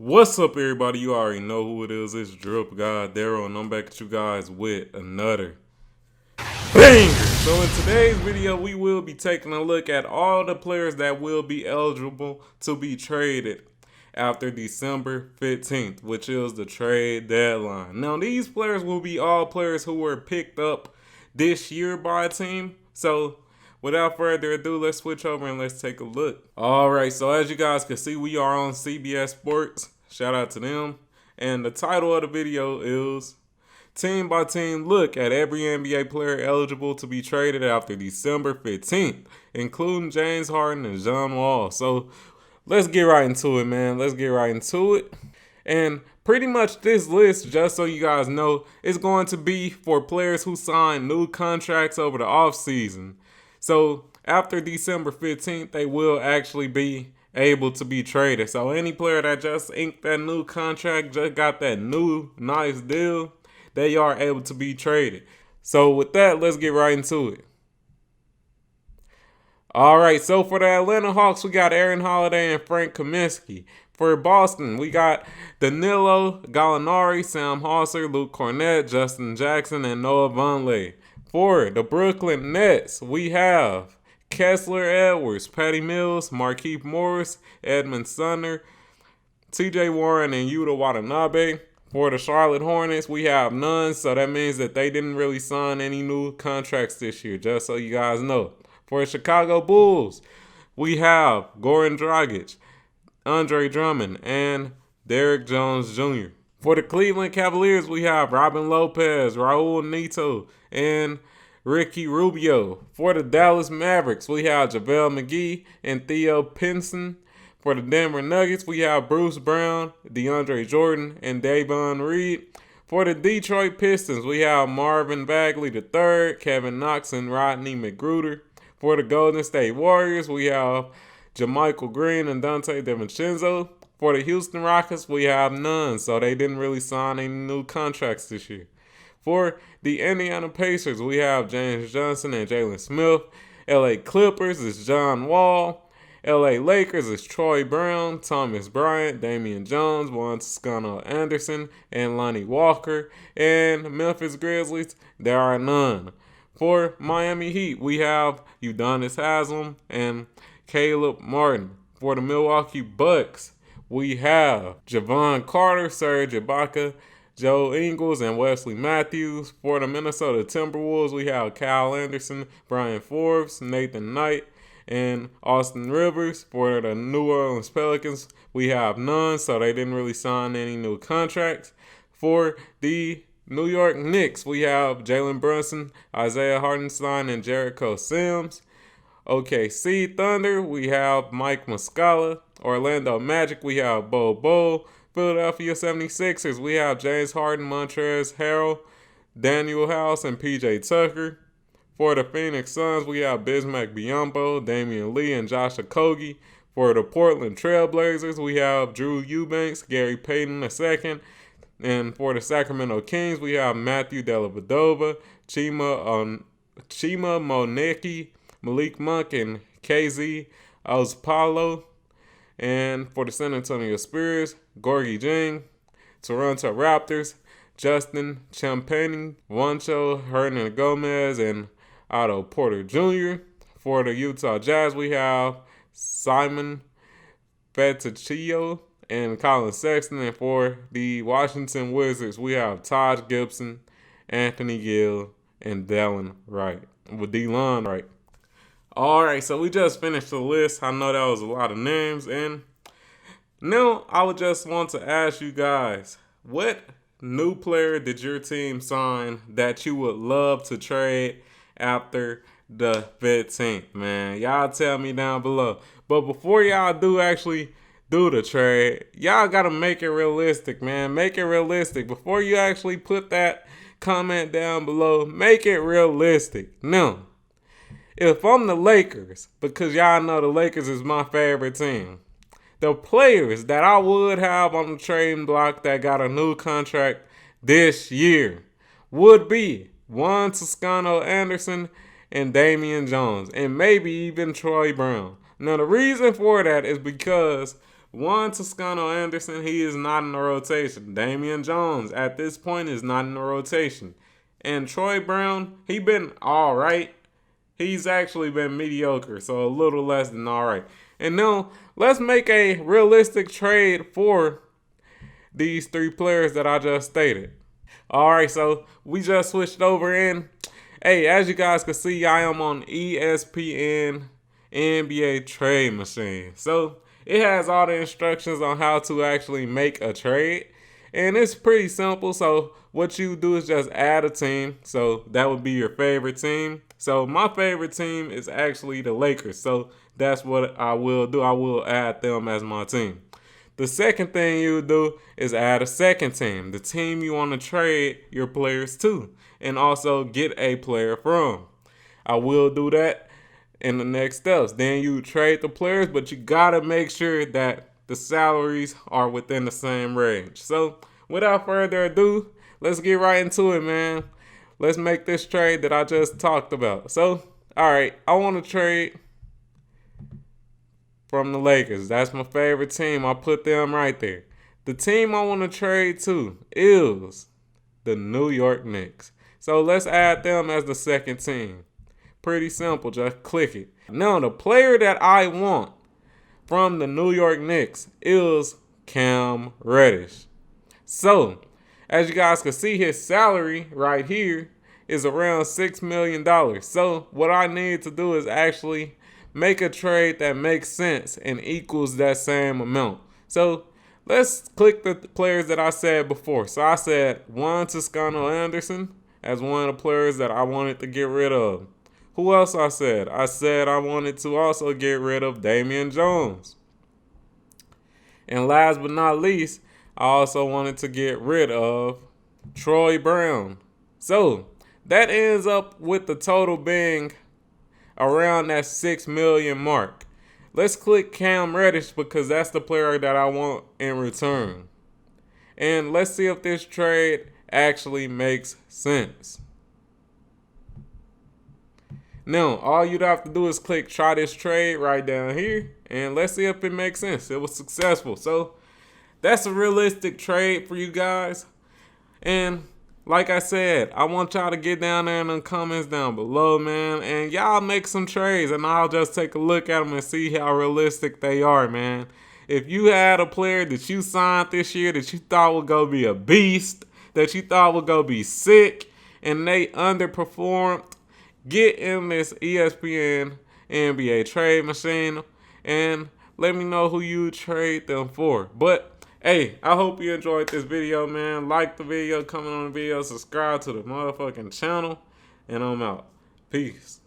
What's up, everybody? You already know who it is. It's DripGodDero, and I'm back at you guys with another banger. So in today's video, we will be taking a look at all the players that will be eligible to be traded after December 15th, which is the trade deadline. Now, these players will be all players who were picked up this year by a team. So without further ado, let's switch over and let's take a look. All right, so as you guys can see, we are on CBS Sports. Shout out to them. And the title of the video is Team by Team Look at Every NBA Player Eligible to be Traded After December 15th, including James Harden and John Wall. So let's get right into it, man. Let's get right into it. And pretty much this list, just so you guys know, is going to be for players who signed new contracts over the offseason. So after December 15th, they will actually be able to be traded. So any player that just inked that new contract, just got that new nice deal, they are able to be traded. So with that, let's get right into it. All right, so for the Atlanta Hawks, we got Aaron Holiday and Frank Kaminsky. For Boston, we got Danilo Gallinari, Sam Hauser, Luke Cornett, Justin Jackson, and Noah Vonleh. For the Brooklyn Nets, we have Kessler Edwards, Patty Mills, Markieff Morris, Edmund Sumner, TJ Warren, and Yuta Watanabe. For the Charlotte Hornets, we have none, so that means that they didn't really sign any new contracts this year, just so you guys know. For the Chicago Bulls, we have Goran Dragic, Andre Drummond, and Derrick Jones Jr. For the Cleveland Cavaliers, we have Robin Lopez, Raul Neto, and Ricky Rubio. For the Dallas Mavericks, we have JaVale McGee and Theo Pinson. For the Denver Nuggets, we have Bruce Brown, DeAndre Jordan, and Davon Reed. For the Detroit Pistons, we have Marvin Bagley III, Kevin Knox, and Rodney McGruder. For the Golden State Warriors, we have JaMychal Green and Dante DiVincenzo. For the Houston Rockets, we have none, so they didn't really sign any new contracts this year. For the Indiana Pacers, we have James Johnson and Jalen Smith. LA Clippers is John Wall. LA Lakers is Troy Brown, Thomas Bryant, Damian Jones, Juan Toscano Anderson, and Lonnie Walker. And Memphis Grizzlies, there are none. For Miami Heat, we have Udonis Haslem and Caleb Martin. For the Milwaukee Bucks, we have Javon Carter, Serge Ibaka, Joe Ingles, and Wesley Matthews. For the Minnesota Timberwolves, we have Kyle Anderson, Brian Forbes, Nathan Knight, and Austin Rivers. For the New Orleans Pelicans, we have none, so they didn't really sign any new contracts. For the New York Knicks, we have Jalen Brunson, Isaiah Hartenstein, and Jericho Sims. OKC Thunder, we have Mike Muscala. Orlando Magic, we have Bol Bol. Philadelphia 76ers, we have James Harden, Montrezl Harrell, Daniel House, and PJ Tucker. For the Phoenix Suns, we have Bismack Biyombo, Damian Lee, and Josh Okogie. For the Portland Trailblazers, we have Drew Eubanks, Gary Payton II. And for the Sacramento Kings, we have Matthew Dellavedova, Chima Moneke, Malik Monk, and KZ Ozpalo. And for the San Antonio Spurs, Gorgie Jang. Toronto Raptors, Justin Champagnie, Juancho Hernan Gomez, and Otto Porter Jr. For the Utah Jazz, we have Simon Fettuccio and Colin Sexton. And for the Washington Wizards, we have Taj Gibson, Anthony Gill, and Delon Wright. All right, so we just finished the list. I know that was a lot of names, and now I would just want to ask you guys, what new player did your team sign that you would love to trade after the 15th, man? Y'all tell me down below. But before y'all do actually do the trade, y'all got to make it realistic, man. Make it realistic. Before you actually put that comment down below, make it realistic. Now, if I'm the Lakers, because y'all know the Lakers is my favorite team, the players that I would have on the trading block that got a new contract this year would be Juan Toscano Anderson and Damian Jones, and maybe even Troy Brown. Now, the reason for that is because Juan Toscano Anderson, he is not in the rotation. Damian Jones, at this point, is not in the rotation. And Troy Brown, he been all right. He's actually been mediocre, so a little less than all right. And now, let's make a realistic trade for these three players that I just stated. All right, so we just switched over in. Hey, as you guys can see, I am on ESPN NBA Trade Machine. So it has all the instructions on how to actually make a trade. And it's pretty simple. So what you do is just add a team. So that would be your favorite team. So my favorite team is actually the Lakers. So that's what I will do. I will add them as my team. The second thing you do is add a second team, the team you want to trade your players to, and also get a player from. I will do that in the next steps. Then you trade the players, but you got to make sure that the salaries are within the same range. So without further ado, let's get right into it, man. Let's make this trade that I just talked about. So, all right, I want to trade from the Lakers. That's my favorite team. I put them right there. The team I want to trade to is the New York Knicks. So let's add them as the second team. Pretty simple. Just click it. Now, the player that I want from the New York Knicks is Cam Reddish. So, as you guys can see, his salary right here is around $6 million. So, what I need to do is actually make a trade that makes sense and equals that same amount. So let's click the players that I said before. So I said Juan Toscano Anderson as one of the players that I wanted to get rid of. Who else I said? I said I wanted to also get rid of Damian Jones. And last but not least, I also wanted to get rid of Troy Brown. So that ends up with the total being around that $6 million mark. Let's click Cam Reddish because that's the player that I want in return. And let's see if this trade actually makes sense. Now, all you'd have to do is click try this trade right down here. And let's see if it makes sense. It was successful. So that's a realistic trade for you guys. And like I said, I want y'all to get down there in the comments down below, man. And y'all make some trades, and I'll just take a look at them and see how realistic they are, man. If you had a player that you signed this year that you thought would go be a beast, that you thought would go be sick, and they underperformed, get in this ESPN NBA Trade Machine and let me know who you trade them for. But hey, I hope you enjoyed this video, man. Like the video, comment on the video, subscribe to the motherfucking channel, and I'm out. Peace.